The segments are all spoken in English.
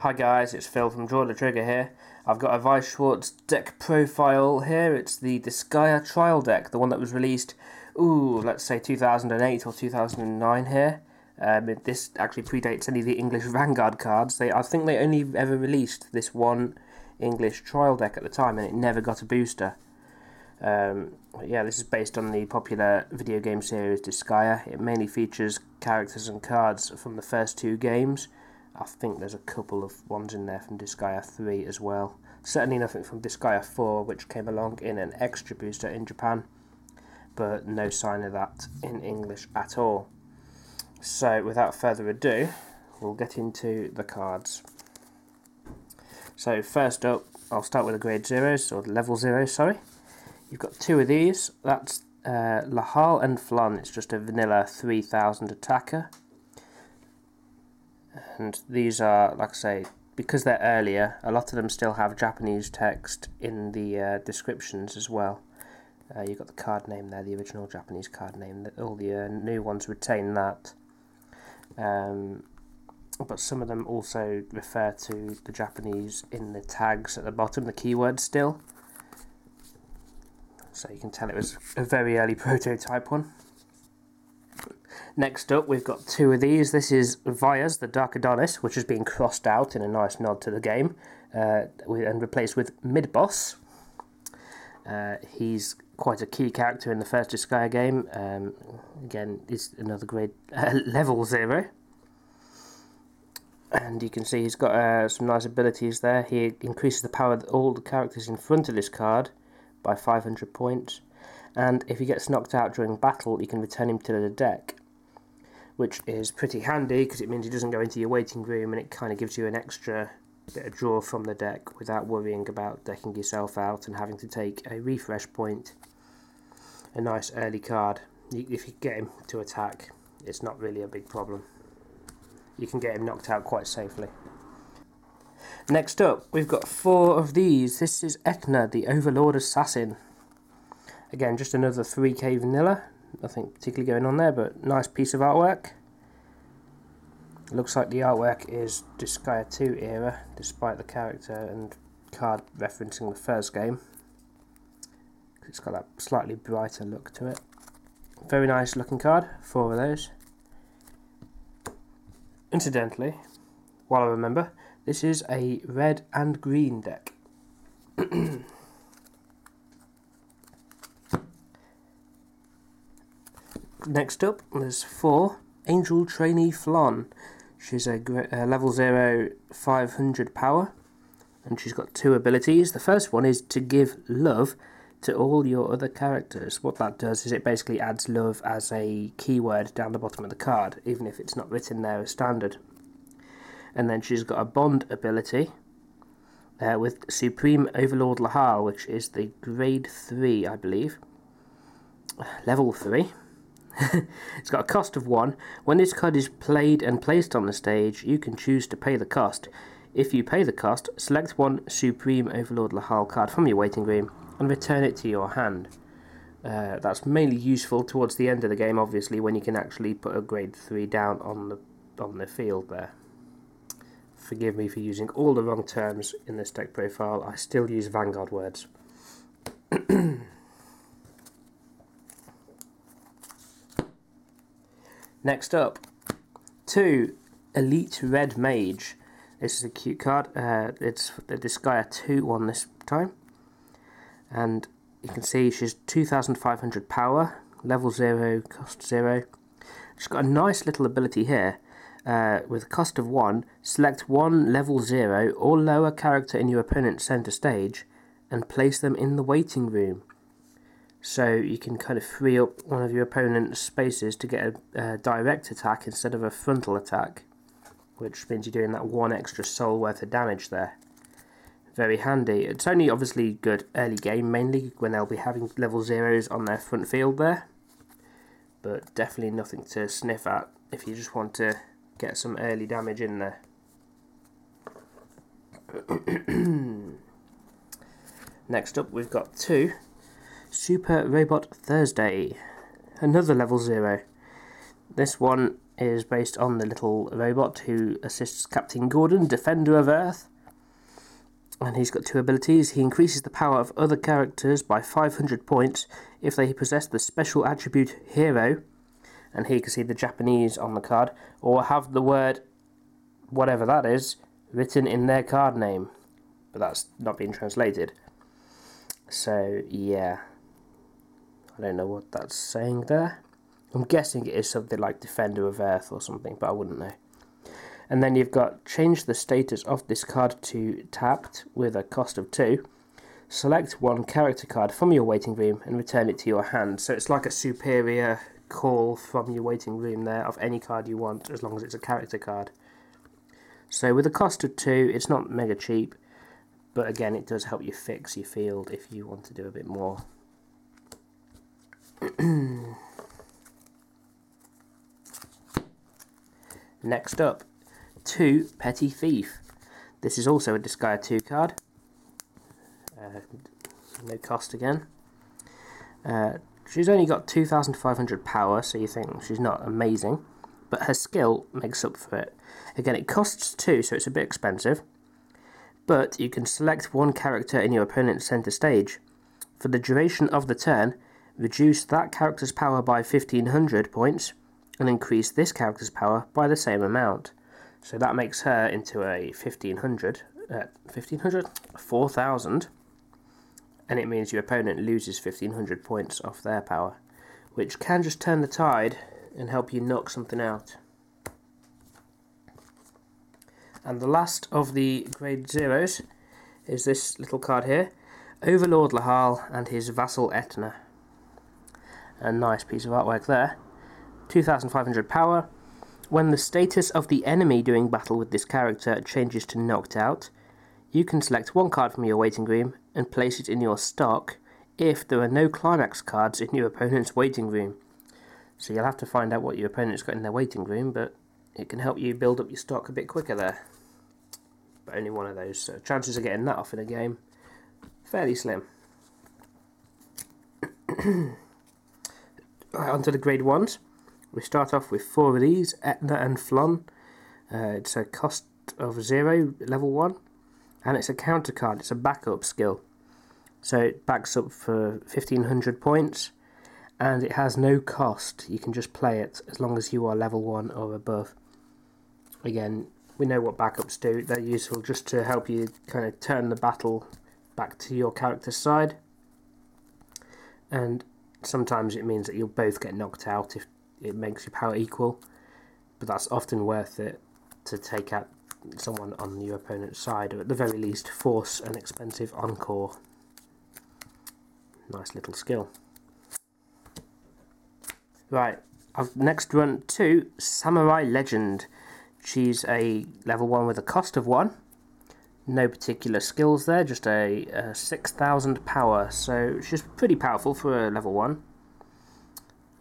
Hi guys, it's Phil from Draw the Trigger here. I've got a Weiss Schwarz deck profile here. It's the Disgaea trial deck, the one that was released, let's say 2008 or 2009 here. This actually predates any of the English Vanguard cards. I think they only ever released this one English trial deck at the time, and it never got a booster. This is based on the popular video game series Disgaea. It mainly features characters and cards from the first two games. I think there's a couple of ones in there from Disgaea 3 as well. Certainly nothing from Disgaea 4, which came along in an extra booster in Japan, but no sign of that in English at all. So without further ado, we'll get into the cards. So first up, I'll start with the grade 0s, or the level 0, sorry. You've got two of these. That's Lahal and Flan. It's just a vanilla 3000 attacker. And these are, like I say, because they're earlier, a lot of them still have Japanese text in the descriptions as well. You've got the card name there, the original Japanese card name. All the new ones retain that. But some of them also refer to the Japanese in the tags at the bottom, the keywords still. So you can tell it was a very early prototype one. Next up, we've got two of these. This is Weiss, the Dark Adonis, which has been crossed out in a nice nod to the game, and replaced with Mid-Boss. He's quite a key character in the first Disgaea game. Again, is another grade level 0. And you can see he's got some nice abilities there. He increases the power of all the characters in front of this card by 500 points. And if he gets knocked out during battle, you can return him to the deck, which is pretty handy because it means he doesn't go into your waiting room, and it kind of gives you an extra bit of draw from the deck without worrying about decking yourself out and having to take a refresh point. A nice early card. If you get him to attack, it's not really a big problem. You can get him knocked out quite safely. Next up, we've got four of these. This is Etna, the Overlord Assassin. Again, just another 3k vanilla. Nothing particularly going on there, but nice piece of artwork. Looks like the artwork is Disgaea 2 era, despite the character and card referencing the first game. It's got that slightly brighter look to it. Very nice looking card, four of those. Incidentally, while I remember, this is a red and green deck. Next up, there's 4 Angel Trainee Flan. She's a level 0, 500 power, and she's got 2 abilities. The first one is to give love to all your other characters. What that does is it basically adds love as a keyword down the bottom of the card, even if it's not written there as standard. And then she's got a bond ability with Supreme Overlord Lahal, which is the grade 3, I believe. Level 3. It's got a cost of 1. When this card is played and placed on the stage, you can choose to pay the cost. If you pay the cost, select one Supreme Overlord Lahal card from your waiting room and return it to your hand. That's mainly useful towards the end of the game, obviously, when you can actually put a grade 3 down on the field there. Forgive me for using all the wrong terms in this deck profile. I still use Vanguard words. Next up, 2 Elite Red Mage. This is a cute card. It's the Disgaea 2 one this time. And you can see she's 2500 power, level 0, cost 0. She's got a nice little ability here. With a cost of 1, select one level 0 or lower character in your opponent's center stage and place them in the waiting room. So you can kind of free up one of your opponent's spaces to get a direct attack instead of a frontal attack, which means you're doing that 1 extra soul worth of damage there. Very handy. It's only obviously good early game, mainly when they'll be having level 0s on their front field there, but definitely nothing to sniff at if you just want to get some early damage in there. Next up, we've got 2 Super Robot Thursday, another level 0. This one is based on the little robot who assists Captain Gordon, Defender of Earth. And he's got 2 abilities. He increases the power of other characters by 500 points if they possess the special attribute Hero. And here you can see the Japanese on the card, or have the word, whatever that is, written in their card name. But that's not being translated. So, yeah. I don't know what that's saying there. I'm guessing it is something like Defender of Earth or something, but I wouldn't know. And then you've got change the status of this card to tapped with a cost of 2. Select one character card from your waiting room and return it to your hand. So it's like a superior call from your waiting room there of any card you want, as long as it's a character card. So with a cost of 2, it's not mega cheap, but again it does help you fix your field if you want to do a bit more. Next up, 2 Petty Thief. This is also a Disgaea 2 card. No cost again. She's only got 2,500 power, so you think she's not amazing, but her skill makes up for it. Again, it costs 2, so it's a bit expensive, but you can select one character in your opponent's center stage. For the duration of the turn, reduce that character's power by 1,500 points, and increase this character's power by the same amount. So that makes her into a 4,000, and it means your opponent loses 1,500 points off their power, which can just turn the tide and help you knock something out. And the last of the grade 0s is this little card here, Overlord Lahal and his vassal Etna. A nice piece of artwork there. 2,500 power. When the status of the enemy doing battle with this character changes to knocked out, you can select one card from your waiting room and place it in your stock if there are no climax cards in your opponent's waiting room. So you'll have to find out what your opponent's got in their waiting room, but it can help you build up your stock a bit quicker there. But only one of those, so chances of getting that off in a game, fairly slim. Right, on to the grade 1s. We start off with 4 of these, Etna and Flon. It's a cost of 0, level 1. And it's a counter card, it's a backup skill. So it backs up for 1,500 points. And it has no cost. You can just play it as long as you are level 1 or above. Again, we know what backups do. They're useful just to help you kind of turn the battle back to your character's side. And sometimes it means that you'll both get knocked out if it makes your power equal, but that's often worth it to take out someone on your opponent's side, or at the very least force an expensive encore. Nice little skill. Right, I've next run 2 Samurai Legend. She's a level 1 with a cost of 1. No particular skills there, just a 6,000 power, so she's pretty powerful for a level 1.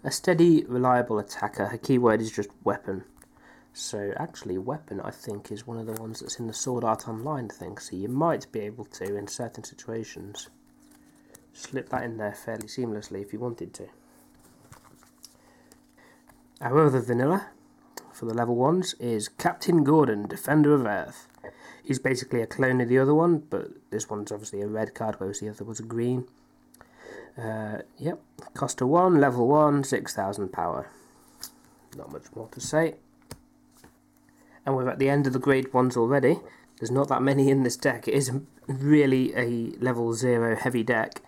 A steady, reliable attacker. Her keyword is just weapon. So actually weapon, I think, is one of the ones that's in the Sword Art Online thing, so you might be able to, in certain situations, slip that in there fairly seamlessly if you wanted to. Our other vanilla for the level 1s is Captain Gordon, Defender of Earth. He's basically a clone of the other one, but this one's obviously a red card, whereas the other was a green. Yep, cost of 1, level 1, 6,000 power. Not much more to say. And we're at the end of the grade 1s already. There's not that many in this deck. It is really a level 0 heavy deck.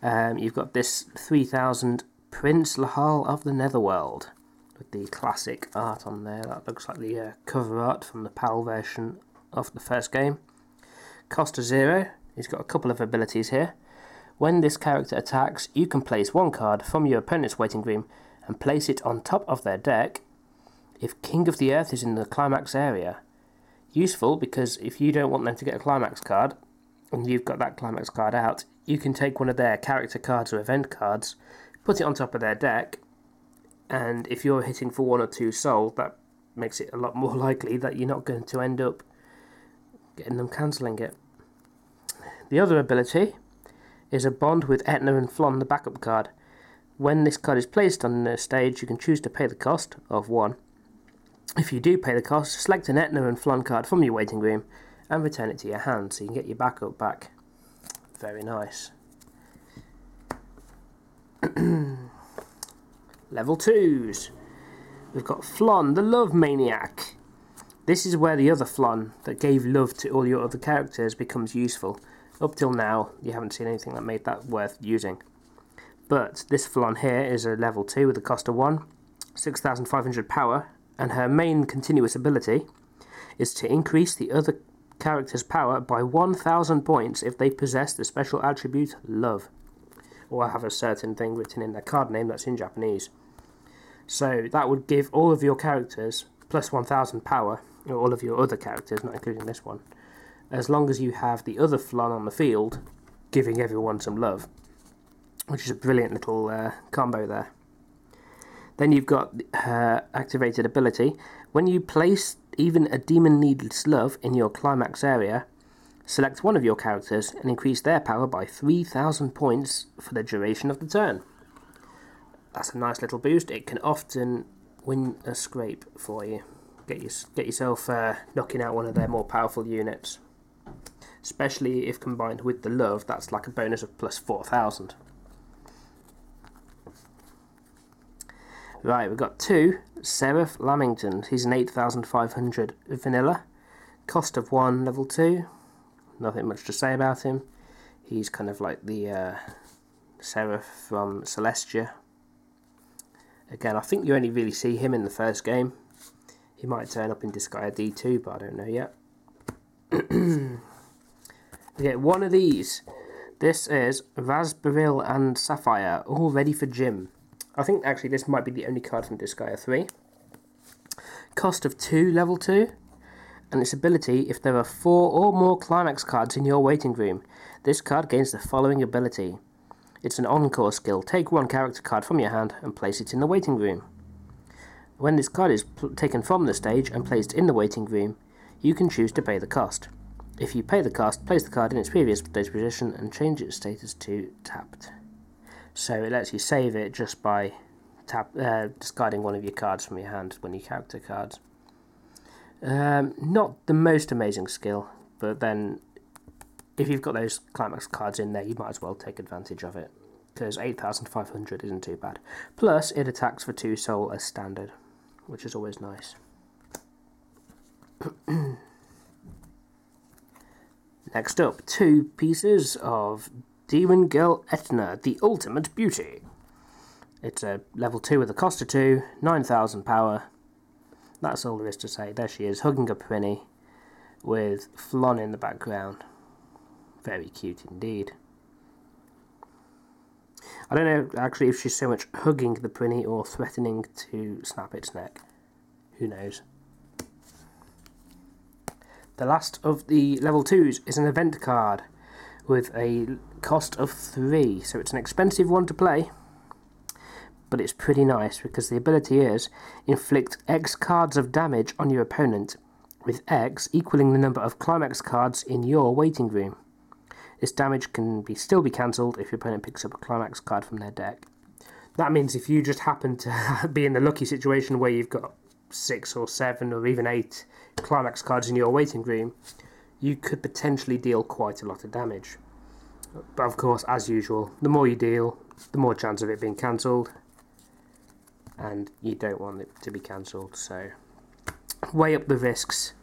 You've got this 3,000 Prince Lahal of the Netherworld, with the classic art on there. That looks like the cover art from the PAL version of the first game. Cost of 0. He's got a couple of abilities here. When this character attacks, you can place one card from your opponent's waiting room and place it on top of their deck if King of the Earth is in the climax area. Useful because if you don't want them to get a climax card, and you've got that climax card out, you can take one of their character cards or event cards, put it on top of their deck, and if you're hitting for 1 or 2 soul, that makes it a lot more likely that you're not going to end up getting them cancelling it. The other ability is a bond with Etna and Flon, the backup card. When this card is placed on the stage, you can choose to pay the cost of 1 If you do pay the cost, select an Etna and Flon card from your waiting room and return it to your hand so you can get your backup back. Very nice. Level 2s. We've got Flon, the Love Maniac. This is where the other Flon that gave love to all your other characters becomes useful. Up till now, you haven't seen anything that made that worth using. But this Flon here is a level 2 with a cost of 1, 6,500 power, and her main continuous ability is to increase the other character's power by 1,000 points if they possess the special attribute Love, or have a certain thing written in their card name that's in Japanese. So that would give all of your characters plus 1,000 power, or all of your other characters, not including this one, as long as you have the other Flon on the field giving everyone some love, which is a brilliant little combo there. Then you've got her activated ability. When you place even a demon needs love in your climax area, select one of your characters and increase their power by 3,000 points for the duration of the turn. That's a nice little boost. It can often win a scrape for you. Get yourself knocking out one of their more powerful units. Especially if combined with the love, that's like a bonus of plus 4,000. Right, we've got 2 Seraph Lamington. He's an 8,500 vanilla. Cost of 1, level 2. Nothing much to say about him. He's kind of like the Seraph from Celestia. Again, I think you only really see him in the first game. He might turn up in Disgaea D2, but I don't know yet. We get one of these. This is Raspberry and Sapphire, all ready for gym. I think actually this might be the only card from Disgaea 3. Cost of 2, level 2. And its ability, if there are 4 or more climax cards in your waiting room, this card gains the following ability. It's an encore skill. Take one character card from your hand and place it in the waiting room. When this card is taken from the stage and placed in the waiting room, you can choose to pay the cost. If you pay the cost, place the card in its previous stage position and change its status to tapped. So it lets you save it just by discarding one of your cards from your hand, one of your character cards. Not the most amazing skill, but then if you've got those climax cards in there, you might as well take advantage of it, because 8,500 isn't too bad. Plus, it attacks for 2 soul as standard, which is always nice. Next up, 2 pieces of Demon Girl Etna, the Ultimate Beauty. It's a level 2 with a cost of 2, 9,000 power. That's all there is to say. There she is, hugging a Prinny with Flon in the background. Very cute indeed. I don't know actually if she's so much hugging the Prinny or threatening to snap its neck. Who knows? The last of the level 2s is an event card with a cost of 3, so it's an expensive one to play, but it's pretty nice because the ability is inflict X cards of damage on your opponent, with X equaling the number of climax cards in your waiting room. This damage can still be cancelled if your opponent picks up a climax card from their deck. That means if you just happen to be in the lucky situation where you've got 6 or 7 or even 8 climax cards in your waiting room, you could potentially deal quite a lot of damage. But of course, as usual, the more you deal, the more chance of it being cancelled, and you don't want it to be cancelled, so weigh up the risks.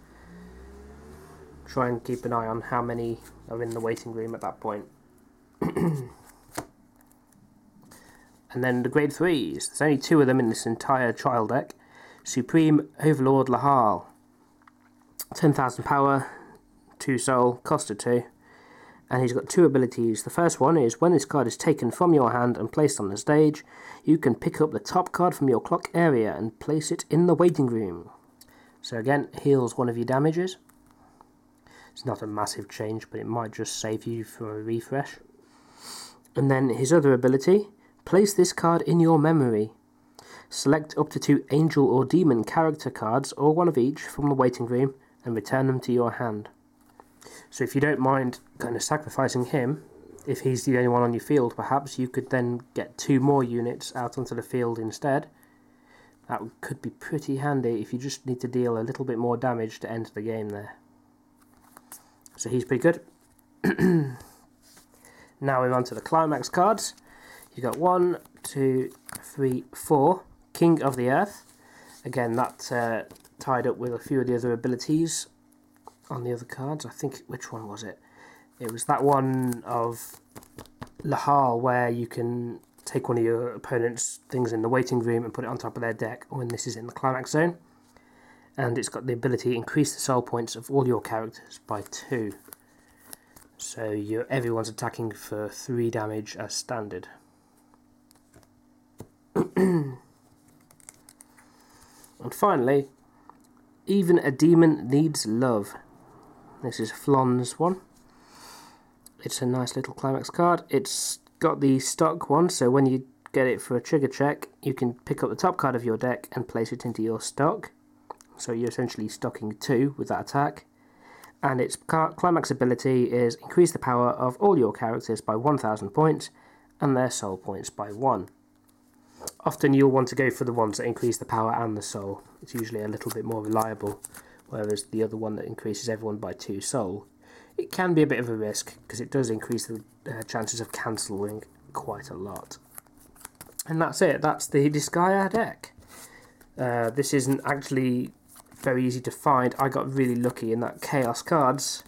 Try and keep an eye on how many are in the waiting room at that point. And then the grade 3s, there's only 2 of them in this entire trial deck. Supreme Overlord Lahal, 10,000 power, 2 soul, cost of 2, and he's got 2 abilities. The first one is when this card is taken from your hand and placed on the stage, you can pick up the top card from your clock area and place it in the waiting room. So again, heals one of your damages. It's not a massive change, but it might just save you from a refresh. And then his other ability, place this card in your memory. Select up to 2 angel or demon character cards, or one of each, from the waiting room and return them to your hand. So if you don't mind kind of sacrificing him, if he's the only one on your field, perhaps you could then get 2 more units out onto the field instead, That could be pretty handy if you just need to deal a little bit more damage to end the game there. So he's pretty good. Now we're on to the climax cards. You got 1, 2, 3, 4. King of the Earth. Again, that's tied up with a few of the other abilities on the other cards. I think, which one was it? It was that one of Lahal, where you can take one of your opponent's things in the waiting room and put it on top of their deck when this is in the climax zone. And it's got the ability to increase the soul points of all your characters by 2. So everyone's attacking for 3 damage as standard. And finally, Even a Demon Needs Love. This is Flon's one. It's a nice little climax card. It's got the stock one, so when you get it for a trigger check, you can pick up the top card of your deck and place it into your stock. So you're essentially stocking 2 with that attack. And its climax ability is increase the power of all your characters by 1,000 points and their soul points by 1. Often you'll want to go for the ones that increase the power and the soul. It's usually a little bit more reliable, whereas the other one that increases everyone by 2 soul, it can be a bit of a risk because it does increase the chances of cancelling quite a lot. And that's it. That's the Disgaea deck. This isn't actually very easy to find. I got really lucky in that Chaos Cards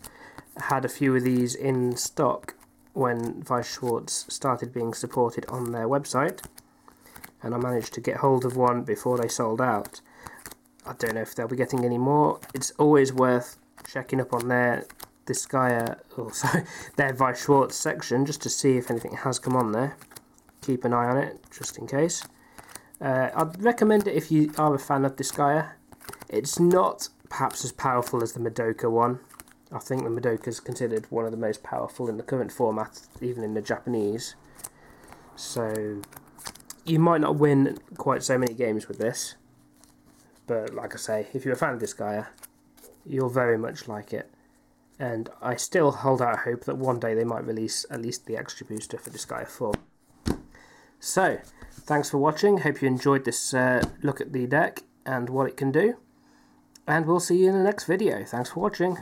had a few of these in stock when Weiss Schwarz started being supported on their website, and I managed to get hold of one before they sold out. I don't know if they'll be getting any more. It's always worth checking up on their Disgaea, their Weiss Schwarz section, just to see if anything has come on there. Keep an eye on it, just in case. I'd recommend it if you are a fan of Disgaea. It's not perhaps as powerful as the Madoka one. I think the Madoka is considered one of the most powerful in the current format, even in the Japanese. So you might not win quite so many games with this, but like I say, if you're a fan of Disgaea, you'll very much like it. And I still hold out hope that one day they might release at least the extra booster for Disgaea 4. So, thanks for watching. Hope you enjoyed this look at the deck and what it can do. And we'll see you in the next video. Thanks for watching.